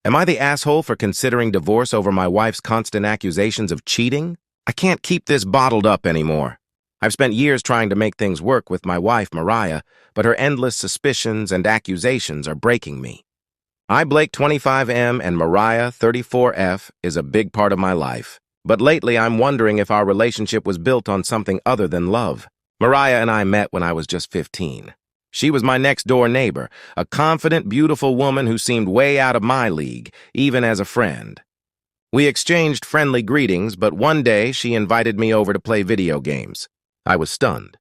Am I the asshole for considering divorce over my wife's constant accusations of cheating? I can't keep this bottled up anymore. I've spent years trying to make things work with my wife, Mariah, but her endless suspicions and accusations are breaking me. I, Blake 25M, and Mariah 34F is a big part of my life. But lately I'm wondering if our relationship was built on something other than love. Mariah and I met when I was just 15. She was my next-door neighbor, a confident, beautiful woman who seemed way out of my league, even as a friend. We exchanged friendly greetings, but one day she invited me over to play video games. I was stunned.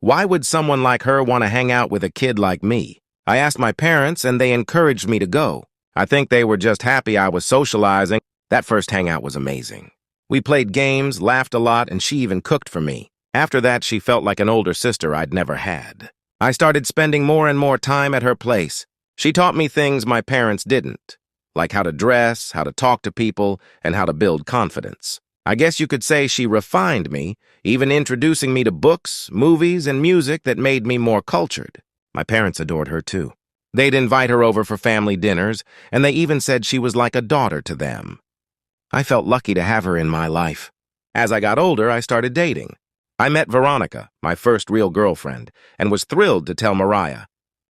Why would someone like her want to hang out with a kid like me? I asked my parents, and they encouraged me to go. I think they were just happy I was socializing. That first hangout was amazing. We played games, laughed a lot, and she even cooked for me. After that, she felt like an older sister I'd never had. I started spending more and more time at her place. She taught me things my parents didn't, like how to dress, how to talk to people, and how to build confidence. I guess you could say she refined me, even introducing me to books, movies, and music that made me more cultured. My parents adored her too. They'd invite her over for family dinners, and they even said she was like a daughter to them. I felt lucky to have her in my life. As I got older, I started dating. I met Veronica, my first real girlfriend, and was thrilled to tell Mariah.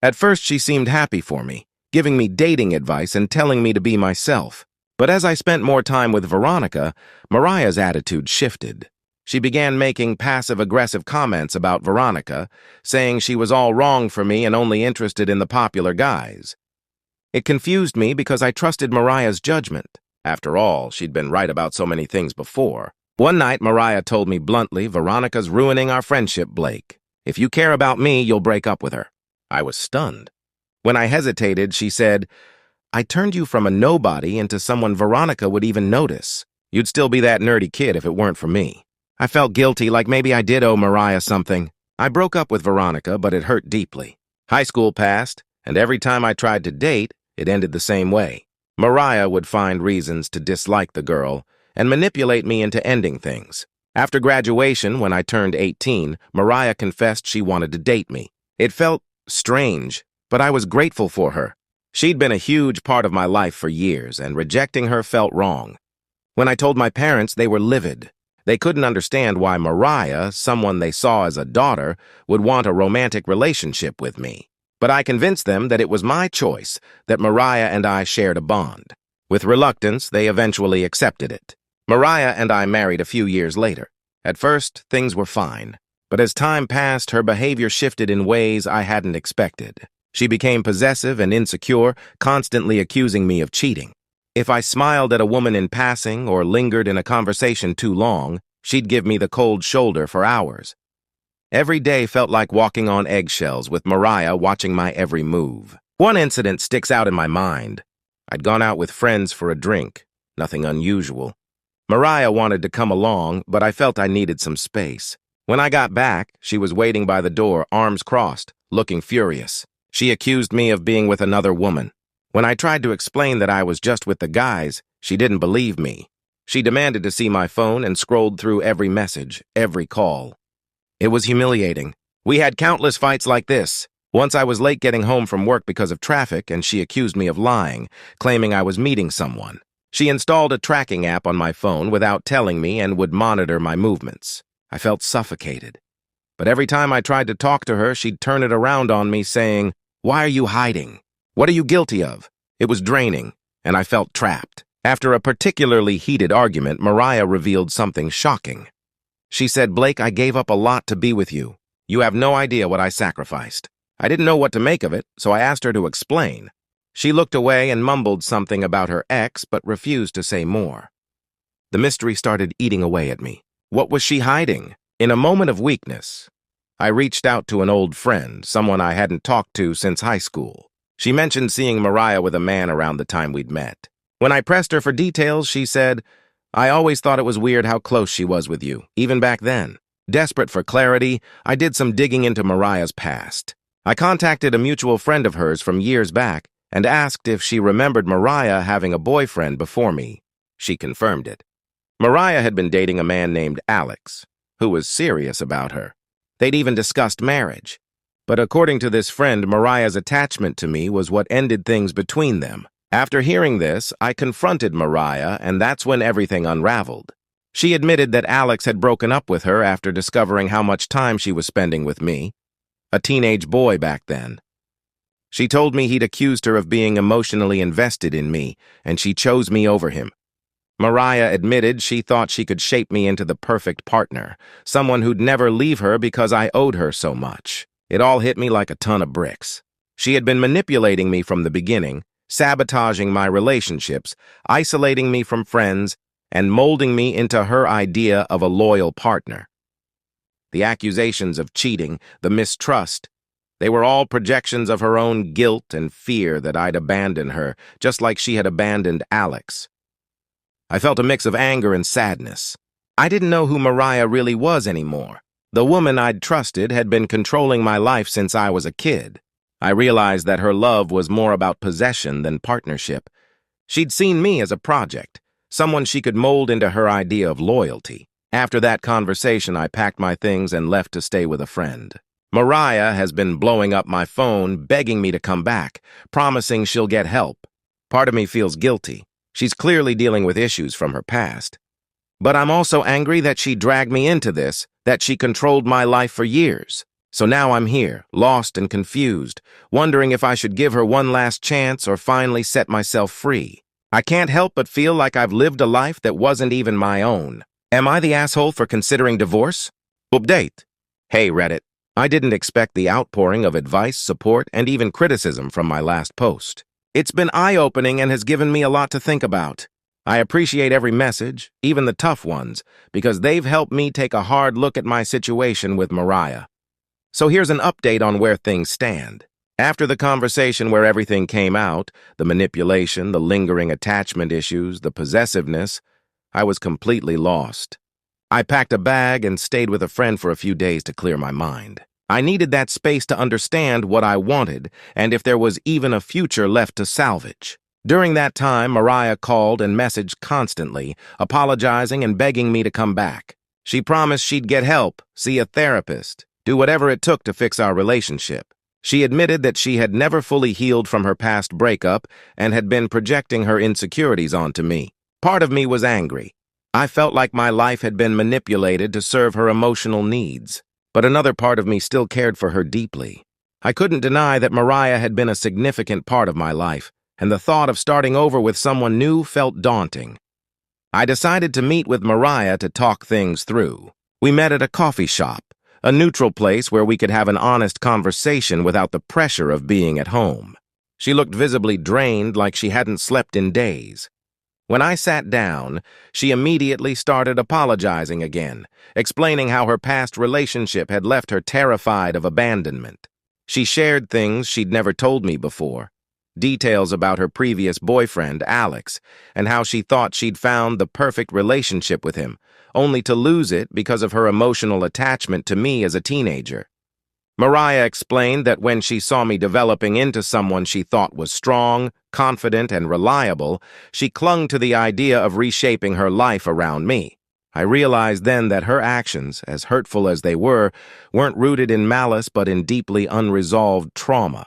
At first, she seemed happy for me, giving me dating advice and telling me to be myself. But as I spent more time with Veronica, Mariah's attitude shifted. She began making passive-aggressive comments about Veronica, saying she was all wrong for me and only interested in the popular guys. It confused me because I trusted Mariah's judgment. After all, she'd been right about so many things before. One night, Mariah told me bluntly, "Veronica's ruining our friendship, Blake. If you care about me, you'll break up with her." I was stunned. When I hesitated, she said, "I turned you from a nobody into someone Veronica would even notice. You'd still be that nerdy kid if it weren't for me." I felt guilty, like maybe I did owe Mariah something. I broke up with Veronica, but it hurt deeply. High school passed, and every time I tried to date, it ended the same way. Mariah would find reasons to dislike the girl and manipulate me into ending things. After graduation, when I turned 18, Mariah confessed she wanted to date me. It felt strange, but I was grateful for her. She'd been a huge part of my life for years, and rejecting her felt wrong. When I told my parents, they were livid. They couldn't understand why Mariah, someone they saw as a daughter, would want a romantic relationship with me. But I convinced them that it was my choice, that Mariah and I shared a bond. With reluctance, they eventually accepted it. Mariah and I married a few years later. At first, things were fine. But as time passed, her behavior shifted in ways I hadn't expected. She became possessive and insecure, constantly accusing me of cheating. If I smiled at a woman in passing or lingered in a conversation too long, she'd give me the cold shoulder for hours. Every day felt like walking on eggshells, with Mariah watching my every move. One incident sticks out in my mind. I'd gone out with friends for a drink, nothing unusual. Mariah wanted to come along, but I felt I needed some space. When I got back, she was waiting by the door, arms crossed, looking furious. She accused me of being with another woman. When I tried to explain that I was just with the guys, she didn't believe me. She demanded to see my phone and scrolled through every message, every call. It was humiliating. We had countless fights like this. Once I was late getting home from work because of traffic, and she accused me of lying, claiming I was meeting someone. She installed a tracking app on my phone without telling me and would monitor my movements. I felt suffocated. But every time I tried to talk to her, she'd turn it around on me, saying, "Why are you hiding? What are you guilty of?" It was draining, and I felt trapped. After a particularly heated argument, Mariah revealed something shocking. She said, "Blake, I gave up a lot to be with you. You have no idea what I sacrificed." I didn't know what to make of it, so I asked her to explain. She looked away and mumbled something about her ex, but refused to say more. The mystery started eating away at me. What was she hiding? In a moment of weakness, I reached out to an old friend, someone I hadn't talked to since high school. She mentioned seeing Mariah with a man around the time we'd met. When I pressed her for details, she said, "I always thought it was weird how close she was with you, even back then." Desperate for clarity, I did some digging into Mariah's past. I contacted a mutual friend of hers from years back and asked if she remembered Mariah having a boyfriend before me. She confirmed it. Mariah had been dating a man named Alex, who was serious about her. They'd even discussed marriage. But according to this friend, Mariah's attachment to me was what ended things between them. After hearing this, I confronted Mariah, and that's when everything unraveled. She admitted that Alex had broken up with her after discovering how much time she was spending with me, a teenage boy back then. She told me he'd accused her of being emotionally invested in me, and she chose me over him. Mariah admitted she thought she could shape me into the perfect partner, someone who'd never leave her because I owed her so much. It all hit me like a ton of bricks. She had been manipulating me from the beginning, sabotaging my relationships, isolating me from friends, and molding me into her idea of a loyal partner. The accusations of cheating, the mistrust, they were all projections of her own guilt and fear that I'd abandon her, just like she had abandoned Alex. I felt a mix of anger and sadness. I didn't know who Mariah really was anymore. The woman I'd trusted had been controlling my life since I was a kid. I realized that her love was more about possession than partnership. She'd seen me as a project, someone she could mold into her idea of loyalty. After that conversation, I packed my things and left to stay with a friend. Mariah has been blowing up my phone, begging me to come back, promising she'll get help. Part of me feels guilty. She's clearly dealing with issues from her past. But I'm also angry that she dragged me into this, that she controlled my life for years. So now I'm here, lost and confused, wondering if I should give her one last chance or finally set myself free. I can't help but feel like I've lived a life that wasn't even my own. Am I the asshole for considering divorce? Update. Hey, Reddit. I didn't expect the outpouring of advice, support, and even criticism from my last post. It's been eye-opening and has given me a lot to think about. I appreciate every message, even the tough ones, because they've helped me take a hard look at my situation with Mariah. So here's an update on where things stand. After the conversation where everything came out, the manipulation, the lingering attachment issues, the possessiveness, I was completely lost. I packed a bag and stayed with a friend for a few days to clear my mind. I needed that space to understand what I wanted and if there was even a future left to salvage. During that time, Mariah called and messaged constantly, apologizing and begging me to come back. She promised she'd get help, see a therapist, do whatever it took to fix our relationship. She admitted that she had never fully healed from her past breakup and had been projecting her insecurities onto me. Part of me was angry. I felt like my life had been manipulated to serve her emotional needs. But another part of me still cared for her deeply. I couldn't deny that Mariah had been a significant part of my life, and the thought of starting over with someone new felt daunting. I decided to meet with Mariah to talk things through. We met at a coffee shop, a neutral place where we could have an honest conversation without the pressure of being at home. She looked visibly drained, like she hadn't slept in days. When I sat down, she immediately started apologizing again, explaining how her past relationship had left her terrified of abandonment. She shared things she'd never told me before, details about her previous boyfriend, Alex, and how she thought she'd found the perfect relationship with him, only to lose it because of her emotional attachment to me as a teenager. Mariah explained that when she saw me developing into someone she thought was strong, confident, and reliable, she clung to the idea of reshaping her life around me. I realized then that her actions, as hurtful as they were, weren't rooted in malice but in deeply unresolved trauma.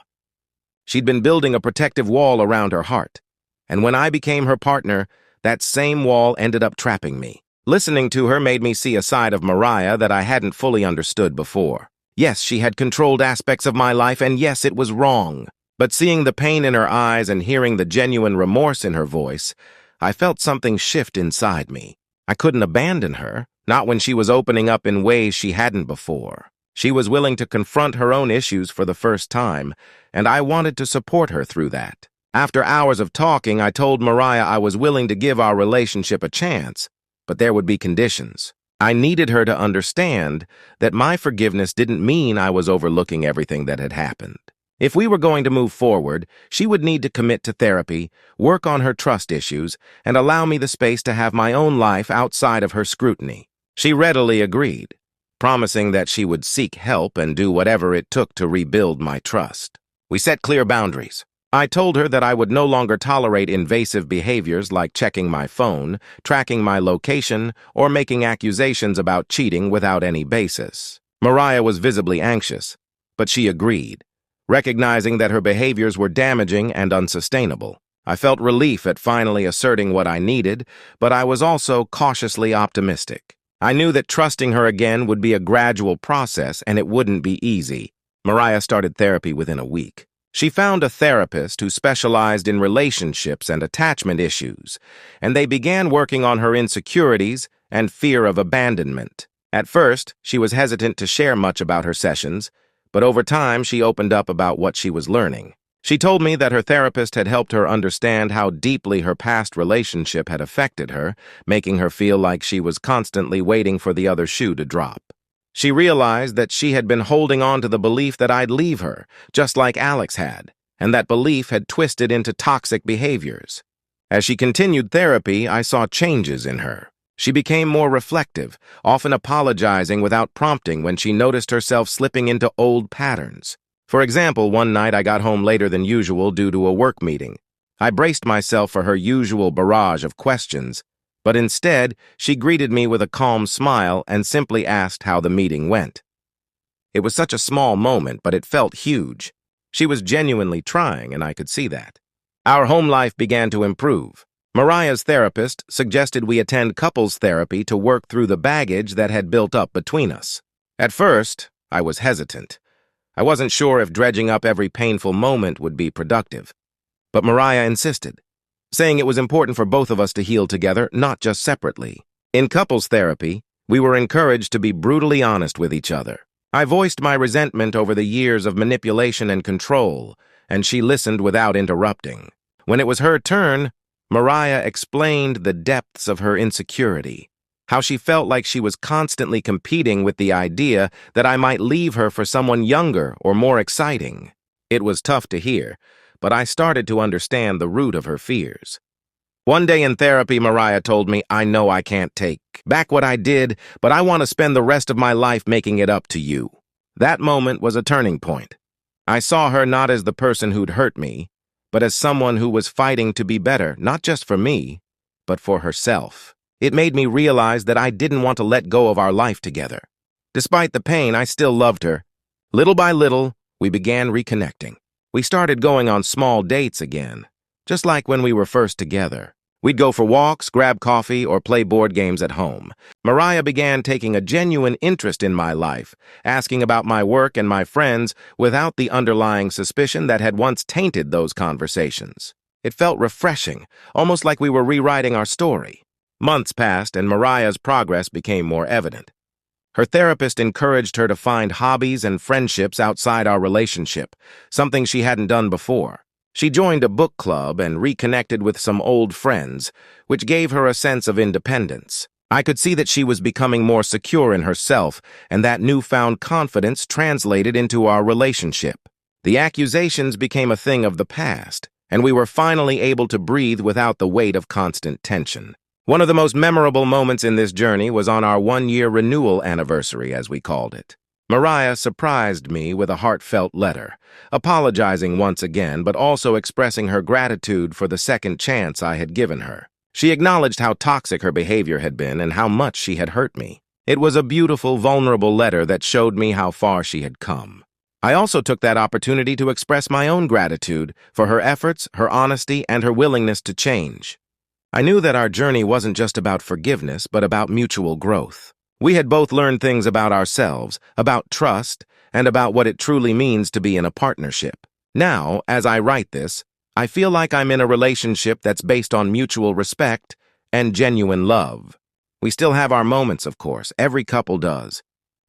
She'd been building a protective wall around her heart, and when I became her partner, that same wall ended up trapping me. Listening to her made me see a side of Mariah that I hadn't fully understood before. Yes, she had controlled aspects of my life, and yes, it was wrong. But seeing the pain in her eyes and hearing the genuine remorse in her voice, I felt something shift inside me. I couldn't abandon her, not when she was opening up in ways she hadn't before. She was willing to confront her own issues for the first time, and I wanted to support her through that. After hours of talking, I told Mariah I was willing to give our relationship a chance, but there would be conditions. I needed her to understand that my forgiveness didn't mean I was overlooking everything that had happened. If we were going to move forward, she would need to commit to therapy, work on her trust issues, and allow me the space to have my own life outside of her scrutiny. She readily agreed, promising that she would seek help and do whatever it took to rebuild my trust. We set clear boundaries. I told her that I would no longer tolerate invasive behaviors like checking my phone, tracking my location, or making accusations about cheating without any basis. Mariah was visibly anxious, but she agreed, recognizing that her behaviors were damaging and unsustainable. I felt relief at finally asserting what I needed, but I was also cautiously optimistic. I knew that trusting her again would be a gradual process and it wouldn't be easy. Mariah started therapy within a week. She found a therapist who specialized in relationships and attachment issues, and they began working on her insecurities and fear of abandonment. At first, she was hesitant to share much about her sessions, but over time she opened up about what she was learning. She told me that her therapist had helped her understand how deeply her past relationship had affected her, making her feel like she was constantly waiting for the other shoe to drop. She realized that she had been holding on to the belief that I'd leave her, just like Alex had, and that belief had twisted into toxic behaviors. As she continued therapy, I saw changes in her. She became more reflective, often apologizing without prompting when she noticed herself slipping into old patterns. For example, one night I got home later than usual due to a work meeting. I braced myself for her usual barrage of questions, but instead, she greeted me with a calm smile and simply asked how the meeting went. It was such a small moment, but it felt huge. She was genuinely trying, and I could see that. Our home life began to improve. Mariah's therapist suggested we attend couples therapy to work through the baggage that had built up between us. At first, I was hesitant. I wasn't sure if dredging up every painful moment would be productive. But Mariah insisted, saying it was important for both of us to heal together, not just separately. In couples therapy, we were encouraged to be brutally honest with each other. I voiced my resentment over the years of manipulation and control, and she listened without interrupting. When it was her turn, Mariah explained the depths of her insecurity, how she felt like she was constantly competing with the idea that I might leave her for someone younger or more exciting. It was tough to hear, but I started to understand the root of her fears. One day in therapy, Mariah told me, "I know I can't take back what I did, but I want to spend the rest of my life making it up to you." That moment was a turning point. I saw her not as the person who'd hurt me, but as someone who was fighting to be better, not just for me, but for herself. It made me realize that I didn't want to let go of our life together. Despite the pain, I still loved her. Little by little, we began reconnecting. We started going on small dates again, just like when we were first together. We'd go for walks, grab coffee, or play board games at home. Mariah began taking a genuine interest in my life, asking about my work and my friends without the underlying suspicion that had once tainted those conversations. It felt refreshing, almost like we were rewriting our story. Months passed, and Mariah's progress became more evident. Her therapist encouraged her to find hobbies and friendships outside our relationship, something she hadn't done before. She joined a book club and reconnected with some old friends, which gave her a sense of independence. I could see that she was becoming more secure in herself, and that newfound confidence translated into our relationship. The accusations became a thing of the past, and we were finally able to breathe without the weight of constant tension. One of the most memorable moments in this journey was on our one-year renewal anniversary, as we called it. Mariah surprised me with a heartfelt letter, apologizing once again, but also expressing her gratitude for the second chance I had given her. She acknowledged how toxic her behavior had been and how much she had hurt me. It was a beautiful, vulnerable letter that showed me how far she had come. I also took that opportunity to express my own gratitude for her efforts, her honesty, and her willingness to change. I knew that our journey wasn't just about forgiveness, but about mutual growth. We had both learned things about ourselves, about trust, and about what it truly means to be in a partnership. Now, as I write this, I feel like I'm in a relationship that's based on mutual respect and genuine love. We still have our moments, of course, every couple does.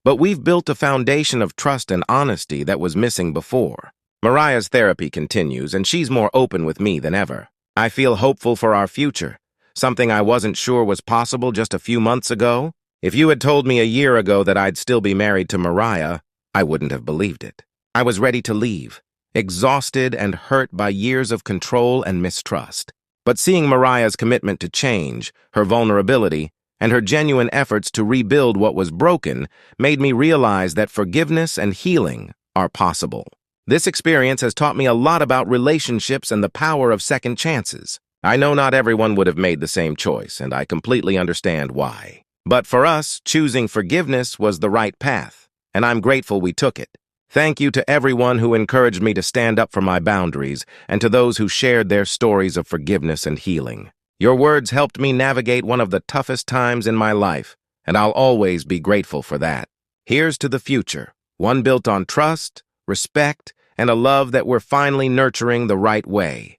But we've built a foundation of trust and honesty that was missing before. Mariah's therapy continues, and she's more open with me than ever. I feel hopeful for our future, something I wasn't sure was possible just a few months ago. If you had told me a year ago that I'd still be married to Mariah, I wouldn't have believed it. I was ready to leave, exhausted and hurt by years of control and mistrust. But seeing Mariah's commitment to change, her vulnerability, and her genuine efforts to rebuild what was broken made me realize that forgiveness and healing are possible. This experience has taught me a lot about relationships and the power of second chances. I know not everyone would have made the same choice, and I completely understand why. But for us, choosing forgiveness was the right path, and I'm grateful we took it. Thank you to everyone who encouraged me to stand up for my boundaries and to those who shared their stories of forgiveness and healing. Your words helped me navigate one of the toughest times in my life, and I'll always be grateful for that. Here's to the future, one built on trust, respect, and a love that we're finally nurturing the right way.